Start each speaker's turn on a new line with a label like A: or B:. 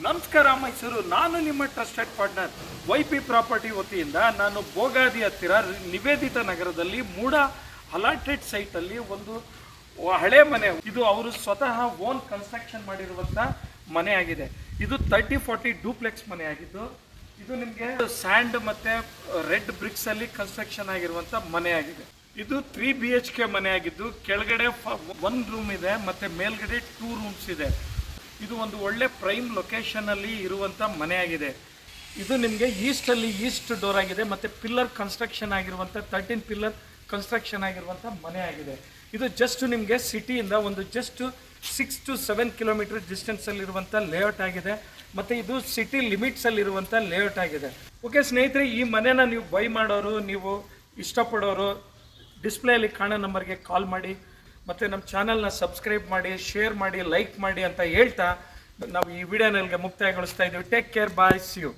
A: ನಮಸ್ಕಾರ ಮೈಸೂರು, ನಾನು ನಿಮ್ಮ ಟ್ರಸ್ಟೆಡ್ ಪಾರ್ಟ್ನರ್ YP ಪ್ರಾಪರ್ಟಿ ವತಿಯಿಂದ ನಾನು ಬೋಗಾದಿ ಹತ್ತಿರ ನಿವೇದಿತ ನಗರದಲ್ಲಿ ಮೂಡ ಅಲಾಟೆಡ್ ಸೈಟಲ್ಲಿ ಒಂದು ಹಳೆ ಮನೆ. ಇದು ಅವರು ಸ್ವತಃ ಓನ್ ಕನ್ಸ್ಟ್ರಕ್ಷನ್ ಮಾಡಿರುವಂಥ ಮನೆ ಆಗಿದೆ. ಇದು 30-40 ಡೂಪ್ಲೆಕ್ಸ್ ಮನೆ ಆಗಿದ್ದು, ಇದು ನಿಮಗೆ ಸ್ಯಾಂಡ್ ಮತ್ತು ರೆಡ್ ಬ್ರಿಕ್ಸಲ್ಲಿ ಕನ್ಸ್ಟ್ರಕ್ಷನ್ ಆಗಿರುವಂಥ ಮನೆ ಆಗಿದೆ. ಇದು 3 BHK ಮನೆ ಆಗಿದ್ದು, ಕೆಳಗಡೆ 1 ರೂಮ್ ಇದೆ ಮತ್ತು ಮೇಲ್ಗಡೆ 2 ರೂಮ್ಸ್ ಇದೆ. ಇದು ಒಂದು ಒಳ್ಳೆ ಪ್ರೈಮ್ ಲೊಕೇಶನಲ್ಲಿ ಇರುವಂಥ ಮನೆ ಆಗಿದೆ. ಇದು ನಿಮಗೆ ಈಸ್ಟ್ ಡೋರ್ ಆಗಿದೆ ಮತ್ತು ಪಿಲ್ಲರ್ ಕನ್ಸ್ಟ್ರಕ್ಷನ್ ಆಗಿರುವಂಥ 13 ಪಿಲ್ಲರ್ ಕನ್ಸ್ಟ್ರಕ್ಷನ್ ಆಗಿರುವಂಥ ಮನೆ ಆಗಿದೆ. ಇದು ಜಸ್ಟ್ ನಿಮಗೆ ಸಿಟಿಯಿಂದ ಒಂದು ಜಸ್ಟ್ 6 to 7 ಕಿಲೋಮೀಟರ್ ಡಿಸ್ಟೆನ್ಸಲ್ಲಿರುವಂಥ ಲೇಔಟ್ ಆಗಿದೆ ಮತ್ತು ಇದು ಸಿಟಿ ಲಿಮಿಟ್ಸಲ್ಲಿರುವಂಥ ಲೇಔಟ್ ಆಗಿದೆ. ಓಕೆ ಸ್ನೇಹಿತರೆ, ಈ ಮನೆನ ನೀವು ಬೈ ಮಾಡೋರು, ನೀವು ಇಷ್ಟಪಡೋರು ಡಿಸ್ಪ್ಲೇಯಲ್ಲಿ ಕಾಣೋ ನಂಬರ್ಗೆ ಕಾಲ್ ಮಾಡಿ ಮತ್ತು ನಮ್ಮ ಚಾನಲ್ನ ಸಬ್ಸ್ಕ್ರೈಬ್ ಮಾಡಿ, ಶೇರ್ ಮಾಡಿ, ಲೈಕ್ ಮಾಡಿ ಅಂತ ಹೇಳ್ತಾ ನಾವು ಈ ವಿಡಿಯೋನಲ್ಲಿಗೆ ಮುಕ್ತಾಯಗೊಳಿಸ್ತಾ ಇದ್ದೀವಿ. Take care, bye, see you.